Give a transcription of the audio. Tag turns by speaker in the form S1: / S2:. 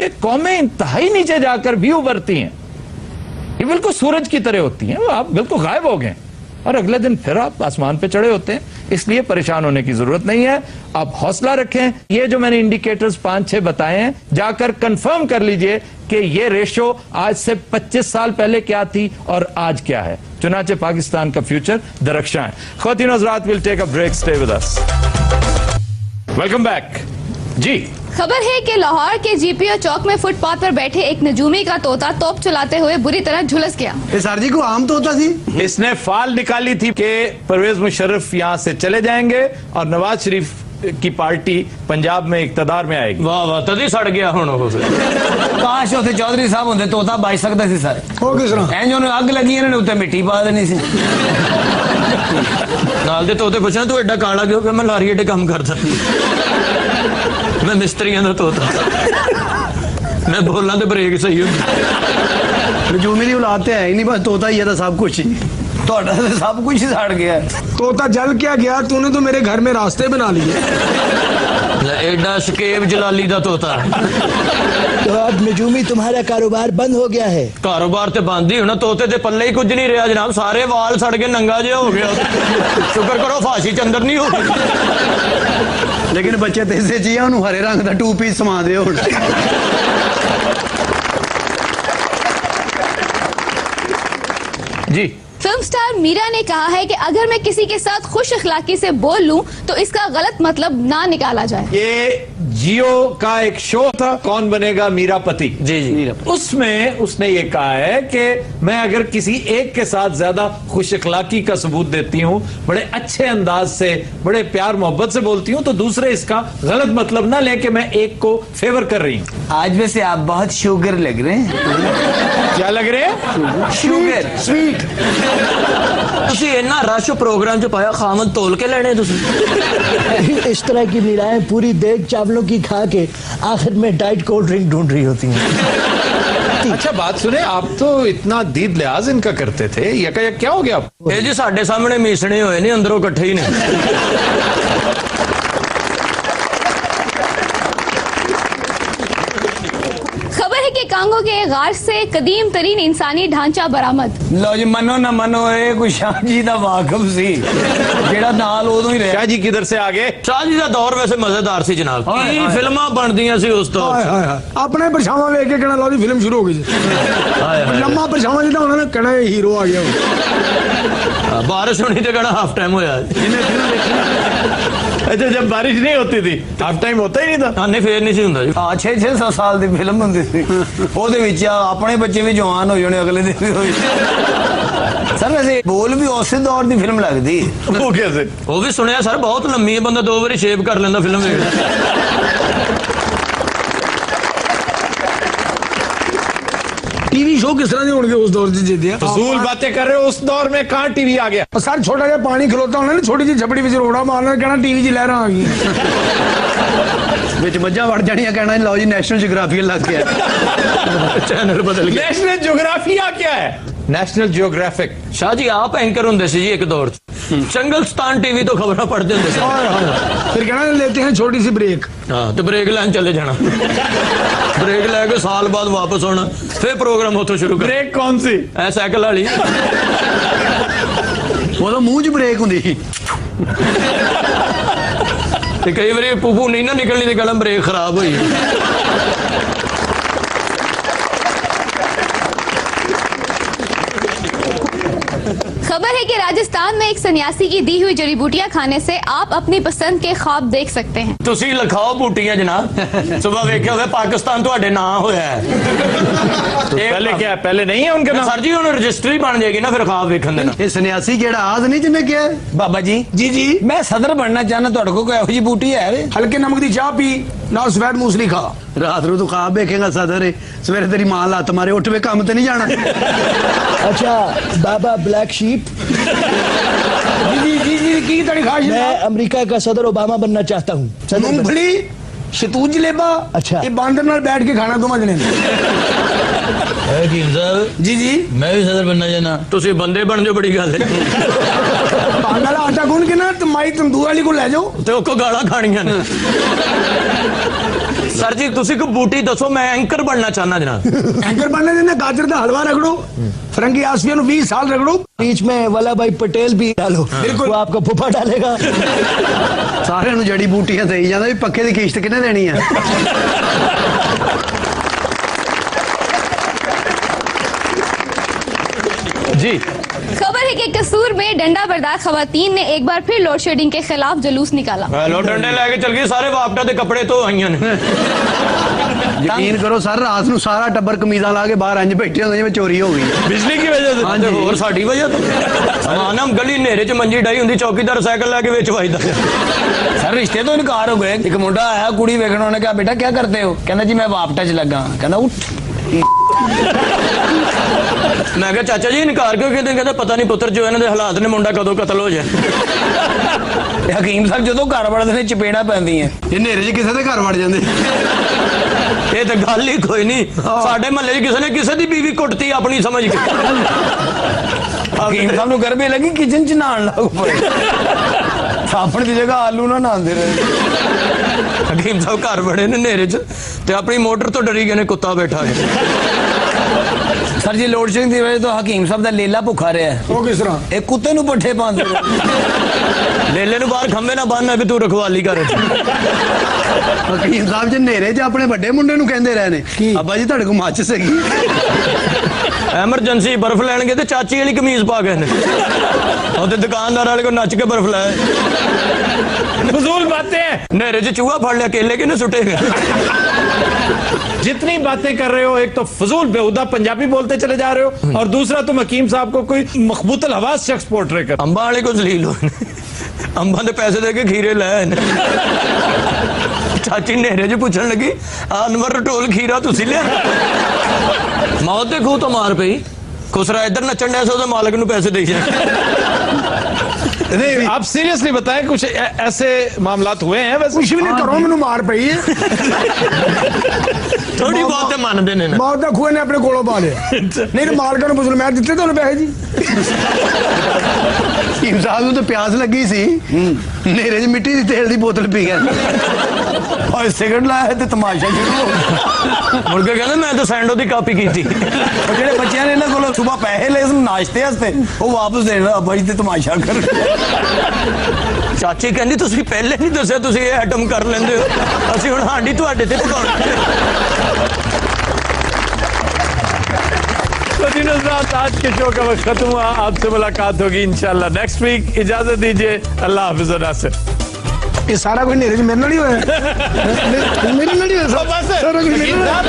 S1: ये कौमें इंतहाई नीचे जाकर भी उभरती हैं, ये बिल्कुल सूरज की तरह होती हैं, आप बिल्कुल गायब हो गए और अगले दिन फिर आप आसमान पे चढ़े होते हैं। इसलिए परेशान होने की जरूरत नहीं है, आप हौसला रखें। ये जो मैंने इंडिकेटर्स 5-6 बताए हैं, जाकर कंफर्म कर लीजिए कि ये रेशो आज से 25 साल पहले क्या थी और आज क्या है। चुनाचे पाकिस्तान का फ्यूचर दरख्शां है। ख्वातीन हज़रात, will take a break, stay with us. Welcome back जी।
S2: खबर है कि लाहौर के जीपीओ चौक में फुटपाथ पर बैठे एक नजूमी का तोता तोप चलाते हुए बुरी तरह झुलस गया।
S3: सर जी को आम तोता थी,
S1: इसने फाल निकाली थी कि परवेज मुशर्रफ यहाँ से चले जाएंगे और नवाज शरीफ की पार्टी पंजाब में इक्तदार में आएगी।
S4: वाह वाह, तदी सड़ गया हुण।
S3: काश उसे चौधरी साहब होंगे तोता बच सकता सी सर।
S4: हो किस तरह
S3: इंज उन्हें अग लगी, इन्होंने उत्ते मिट्टी पा देनी सी।
S4: नाल दे तोते पुछना तू एडा काला क्यों? मैं लारी एडे काम करदा, मैं मिस्त्रियां दा तोता, मैं बोलना तो ब्रेक सही होंदी।
S3: नजूमी दी औलाद ते है ही नहीं, बस तोता ही है तो सब कुछ ही। तोड़ा तो सब कुछ ही सड़ गया।
S5: तोता जल क्या गया, तूने तो मेरे घर में रास्ते बना लिए।
S4: एडा शकेब जलाली दा तोता।
S6: तो अब नजूमी तुम्हारा कारोबार बंद हो गया है?
S4: कारोबार ते बंद ही होना, तोते ते पल्ले ही कुछ नहीं रहा जनाब, सारे वाल सड़ के नंगा जिहा हो गया। शुक्र करो फांसी चंदर नहीं हो गई।
S3: लेकिन बच्चे तो इसे चाहिए उन्होंने हरे रंग का 2 पीस समा दे।
S1: जी।
S2: फिल्म स्टार मीरा ने कहा है कि अगर मैं किसी के साथ खुश अखलाकी से बोल लूं तो इसका गलत मतलब ना निकाला जाए।
S1: ये जियो का एक शो था, कौन बनेगा मीरा पति।
S4: जी जी।
S1: उसमें उसने ये कहा है कि मैं अगर किसी एक के साथ ज्यादा खुश अखलाकी का सबूत देती हूँ, बड़े अच्छे अंदाज से, बड़े प्यार मोहब्बत से बोलती हूँ, तो दूसरे इसका गलत मतलब ना लेके मैं एक को फेवर कर रही हूँ।
S3: आज वैसे आप बहुत शुगर लग रहे हैं।
S1: क्या लग रहे हैं?
S3: Sugar
S5: sweet.
S4: तुसी इन्ना रश प्रोग्राम च पाया, खामद तोल के लेने तुसी।
S6: इस तरह की मीराएं पूरी देग चावलों की खा के आखिर में डाइट कोल्ड ड्रिंक ढूंढ रही होती हैं।
S1: अच्छा बात सुने, आप तो इतना दीद लिहाज इनका करते थे, ये क्या हो गया?
S4: ये जी साडे सामने मीसने होए नहीं, अंदरों इकट्ठे ही ने।
S2: कांगो के गार से कदीम तरीन इंसानी ढांचा बरामद।
S3: लो जी, मनो ना मनो, ये कोई शाह जी दा वाकफ सी जेड़ा नाल उदों ही रहा।
S1: शाह जी किधर से आगे?
S4: शाह जी दा दौर वैसे मजेदार सी जनाब, की फिल्मां बनदियां सी उस दौर।
S5: अपने परछावां वेख के कहना लो जी फिल्म शुरू हो गई। लम्मा परछावां जिदा होना ना कहना हीरो आ गया।
S4: बारिश होनी तो कहना हाफ टाइम होया।
S1: अच्छा, जब बारिश नहीं होती थी हाफ टाइम होता ही नहीं था।
S4: नहीं फिर नहीं सी हुंदा जी।
S3: 600 साल दी फिल्म हुंदी सी, ओदे विच अपने बच्चे भी जवान हो जाने, अगले दिन भी हो जाने। सर वैसे बोल भी उस दौर दी फिल्म लगदी।
S1: वो कैसे?
S4: वो भी सुनिया सर, बहुत लंबी है, बंदा 2 बारी शेव कर लेंदा फिल्म देख।
S5: टीवी शो किस तरह के होंगे उस दौर से?
S1: फजूल बातें कर रहे हो, उस दौर में कहाँ टीवी आ गया?
S5: सर छोटा जिहा पानी खलोता होना ना, छोटी जी झपड़ी में रोड़ा मारना, कहना टीवी च लहरां आ गई।
S3: विच मज्जां वड़ जानियां, कहना लो जी नेशनल ज्योग्राफी लग गया।
S4: चैनल बदल गया।
S1: नेशनल ज्योग्राफिया क्या है? National geographic.
S4: शाह जी आप एंकर होंगे सी जी एक दौर च, चंगलस्तान टीवी तो खबर पढ़ते होंगे।
S5: फिर कहना लेते हैं छोटी सी ब्रेक।
S4: हाँ, तो ब्रेक लैन चले जाना, ब्रेक लेके साल बाद वापस आना, फिर प्रोग्राम उतो शुरू कर।
S1: ब्रेक कौन सी?
S4: ऐ साइकिल वाली।
S3: वो तो मुंह च ब्रेक हुंदी सी।
S4: कई बार पुपू नहीं ना निकलनी तो कहना ब्रेक खराब हुई।
S2: खबर है कि राजस्थान में एक सन्यासी की दी हुई जड़ी बूटियां खाने से आप अपनी पसंद के ख्वाब देख सकते हैं।
S4: तुसी लिखाओ बूटियां जनाब, सुबह वेख्या होगा पाकिस्तान तुहाडे नाम होया है।
S1: तो पहले क्या है? पहले नहीं है उनके नाम?
S4: सर जी उन्हें रजिस्ट्री बन जाएगी ना फिर ख्वाब वेखन देना।
S3: ये सन्यासी केड़ा आज नहीं जिन्हें क्या बाबा जी
S5: जी
S3: मैं सदर बनना चाहना, तुहाडे कोल कोई एहो जी बूटी है वे?
S5: हल्के नमक दी चाह पी ना, सफेद मूसली खा।
S3: रात रू तू ख्वाब देखेगा सदर है, सवेरे तेरी मां लात मारे उठ वे काम ते नहीं जाना।
S6: अच्छा बाबा ब्लैक शीप,
S5: जी की तड़ी खाश?
S6: मैं अमेरिका का सदर ओबामा बनना चाहता हूँ।
S5: मूंगफली, शतूत जलेबा।
S6: अच्छा।
S5: ये बांदर नाल बैठ के खाना दो जने। जी
S4: मैं भी सदर बनना चाहना। तुसी बंदे बन जाओ, बड़ी गल है।
S5: पागल आटा गुन के ना माई तंदूर वाली को ले जाओ,
S4: तो उसको गाला खानियां ने। सर जी तुसी को बूटी दसो मैं एंकर बनना चाहना जनाब
S5: एंकर बनने देने गाजर का हलवा रगड़ो, फरंगी आसफिया 20 साल रगड़ो,
S6: बीच में वल्लभ भाई पटेल भी डालो,
S5: बिल्कुल।
S6: वो आपका फुफा डालेगा।
S3: ਸਾਰਿਆਂ ਨੂੰ ਜੜੀ ਬੂਟੀਆਂ ਦੇਈ ਜਾਂਦਾ ਵੀ ਪੱਕੇ ਦੀ ਕਿਸ਼ਤ ਕਿਹਨੇ ਦੇਣੀ ਆ।
S4: जी
S2: खबर है कि कसूर में डंडा बरदार खवातीन ने एक बार फिर लोड शेडिंग के खिलाफ जुलूस निकाला।
S4: हेलो डंडे लेके चल गई सारे वापटा दे कपड़े तो आईਆਂ ਨੇ
S3: ਯਕੀਨ ਕਰੋ ਸਰ ਰਾਤ ਨੂੰ ਸਾਰਾ ਟੱਬਰ ਕਮੀਜ਼ਾਂ ਲਾ ਕੇ ਬਾਹਰ ਇੰਜ ਬੈਠੇ ਹੁੰਦੇ ਜਿਵੇਂ ਚੋਰੀ ਹੋ ਗਈ।
S4: ਬਿਜਲੀ ਦੀ ਵਜ੍ਹਾ ਤੋਂ
S3: ਹਾਂਜੀ।
S4: ਹੋਰ ਸਾਡੀ ਵਜ੍ਹਾ ਤੋਂ ਮਾਨਮ ਗਲੀ ਹਨੇਰੇ ਚ ਮੰਜੀ ਡਾਈ ਹੁੰਦੀ ਚੌਕੀਦਾਰ ਸਾਈਕਲ ਲੈ ਕੇ ਵਿੱਚ ਵੱਜਦਾ
S3: ਸਰ ਰਿਸ਼ਤੇ ਤੋਂ ਇਨਕਾਰ ਹੋ ਗਏ। ਇੱਕ ਮੁੰਡਾ ਆਇਆ ਕੁੜੀ ਵੇਖਣ, ਉਹਨੇ ਕਿਹਾ ਬੇਟਾ ਕੀ ਕਰਦੇ ਹੋ? ਕਹਿੰਦਾ ਜੀ ਮੈਂ ਵਾਪਟਾ 'ਚ ਲੱਗਾ। ਕਹਿੰਦਾ ਉੱਠ।
S4: ਮੈਂ ਕਿਹਾ ਚਾਚਾ ਜੀ ਇਨਕਾਰ ਕਿਉਂ ਕਹਿੰਦੇ? ਕਹਿੰਦਾ ਪਤਾ ਨਹੀਂ ਪੁੱਤਰ ਜੋ ਇਹਨਾਂ ਦੇ ਹਾਲਾਤ ਨੇ ਮੁੰਡਾ ਕਦੋਂ ਕਤਲ ਹੋ ਜਾਏ।
S3: ਇਹ ਹਕੀਮ ਸਾਹਿਬ ਜਦੋਂ ਘਰ ਵੜਦੇ ਨੇ ਚਪੇੜਾ ਪੈਂਦੀਆਂ। ਇਹ ਹਨੇਰੇ 'ਚ ਕਿਸੇ ਦੇ ਘਰ ਵੜ ਜਾਂਦੇ।
S4: ਇਹ ਤਾਂ ਗੱਲ ਹੀ ਕੋਈ ਨਹੀਂ। ਸਾਡੇ ਮਹੱਲੇ 'ਚ ਕਿਸੇ ਨੇ ਕਿਸੇ ਦੀ ਬੀਵੀ ਕੁੱਟਤੀ ਆਪਣੀ ਸਮਝ ਕੇ।
S3: ਹਕੀਮ ਸਾਹਿਬ ਨੂੰ ਗਰਮੀ ਲੱਗੀ, ਕਿਚਨ 'ਚ ਨਹਾਉਣ ਲੱਗ ਪਏ। ਸਾਬਣ ਦੀ ਜਗ੍ਹਾ ਆਲੂ ਨਾ ਨਹਾਉਂਦੇ ਰਹੇ।
S4: ਹਕੀਮ ਸਾਹਿਬ ਘਰ ਬੜੇ ਨੇ ਹਨੇਰੇ 'ਚ ਤੇ ਆਪਣੀ ਮੋਟਰ ਤੋਂ ਡਰੀ ਗਏ ਨੇ, ਕੁੱਤਾ ਬੈਠਾ ਹੈ।
S3: ਸਰ ਜੀ ਲੋਡ ਸ਼ੇਡਿੰਗ ਦੀ ਵਜ੍ਹਾ ਤੋਂ ਹਕੀਮ ਸਾਹਿਬ ਦਾ ਲੇਲਾ ਭੁੱਖਾ ਰਿਹਾ।
S5: ਉਹ ਕਿਸ ਤਰ੍ਹਾਂ?
S3: ਇਹ ਕੁੱਤੇ ਨੂੰ ਪੱਠੇ ਪਾਉਂਦੇ ਨੇ।
S4: ਲੇਲੇ ਨੂੰ ਬਾਹਰ ਖੰਭੇ ਨਾ ਬੰਨ੍ਹ ਵੀ ਤੂੰ ਰਖਵਾਲੀ ਕਰ।
S3: ਹਕੀਮ ਸਾਹਿਬ ਜੀ ਹਨੇਰੇ 'ਚ ਆਪਣੇ ਵੱਡੇ ਮੁੰਡੇ ਨੂੰ ਕਹਿੰਦੇ ਰਹੇ ਨੇ, ਅੱਬਾ ਜੀ ਤੁਹਾਡੇ ਕੋਲ ਮਾਚਿਸ ਹੈਗੀ।
S4: ਐਮਰਜੈਂਸੀ ਬਰਫ਼ ਲੈਣ ਗਏ ਤੇ ਚਾਚੀ ਵਾਲੀ ਕਮੀਜ਼ ਪਾ ਗਏ ਨੇ। ਉਹਦੇ ਦੁਕਾਨਦਾਰ ਵਾਲੇ ਕੋਲ ਨੱਚ ਕੇ ਬਰਫ਼ ਲਾਇਆ।
S1: फजूल बातें हैं।
S4: हनेरे च चूहा फड़ लिया, केले किने सुटेगा?
S1: जितनी बातें कर रहे हो, एक तो फजूल बेहुदा पंजाबी बोलते चले जा रहे हो, और दूसरा तुम हकीम साहब को कोई मखबूतल हवास शख्स पोर्ट्रे कर।
S4: अंबा वाले को जलील हो, अंबा दे पैसे दे के खीरे लाए ने। चाची हनेरे च पूछन लगी, अनवर रटोल खीरा तुसी लिया? मौत दे खूह तो मार पई। खुसरा इधर नचन डैस ओदे मालक नूं पैसे दे
S1: नहीं, आप सीरियसली बताएं, कुछ ऐसे मामलात हुए हैं? वैसे
S5: कुछ भी नहीं करो, मैनू मार पई है।
S4: थोड़ी बहुत मानते ने।
S5: मौत का खूह ने अपने कोलों पा लिया। नहीं तो मालका ਨੂੰ ਪੁੱਛ, ਮੈਂ ਦਿੱਤੇ ਤੁਹਾਨੂੰ ਪੈਸੇ ਜੀ।
S3: ਹਕੀਮ ਸਾਹਿਬ ਨੂੰ ਤਾਂ ਪਿਆਸ ਲੱਗੀ ਸੀ, ਹਨੇਰੇ 'ਚ ਮਿੱਟੀ ਦੀ ਤੇਲ ਦੀ ਬੋਤਲ ਪੀ ਗਏ। ਓਏ ਸਿਗਰਟ ਲਾਇਆ ਤੇ ਤਮਾਸ਼ਾ ਸ਼ੁਰੂ ਹੋ ਗਿਆ।
S4: ਮੁੜ ਕੇ ਕਹਿੰਦੇ ਮੈਂ ਤਾਂ ਸੈਂਡੋ ਦੀ ਕਾਪੀ ਕੀਤੀ।
S3: ਉਹ ਜਿਹੜੇ ਬੱਚਿਆਂ ਨੇ ਇਹਨਾਂ ਕੋਲੋਂ ਸਵੇਰ ਪੈਸੇ ਲਏ ਸੀ ਨਾਸ਼ਤੇ ਵਾਸਤੇ, ਉਹ ਵਾਪਸ ਦੇਣਾ ਅੱਬਾ ਜੀ ਤੇ ਤਮਾਸ਼ਾ ਕਰ।
S4: ਚਾਚੀ ਕਹਿੰਦੀ ਤੁਸੀਂ ਪਹਿਲੇ ਨਹੀਂ ਦੱਸਿਆ, ਤੁਸੀਂ ਇਹ ਆਈਟਮ ਕਰ ਲੈਂਦੇ ਹੋ, ਅਸੀਂ ਹੁਣ ਹਾਂਡੀ ਤੁਹਾਡੇ ਤੇ ਪਕਾਉਣੀ।
S1: तो जी नाज़रीन, आज के शो का वक्त खत्म हुआ। आपसे मुलाकात होगी इंशाल्लाह नेक्स्ट वीक। इजाजत दीजिए, अल्लाह हाफिज़। नासिर,
S5: ਇਹ ਸਾਰਾ ਕੁਝ ਹਨੇਰੇ 'ਚ ਮੇਰੇ ਨਾਲ ਹੀ ਹੋਇਆ। ਮੇਰੇ ਨਾਲ ਹੀ ਹੋਇਆ
S1: बस
S5: ਸਾਰਾ ਕੁਝ ਮੇਰੇ
S1: हकीम
S5: ਨਾਲ।
S1: साहब,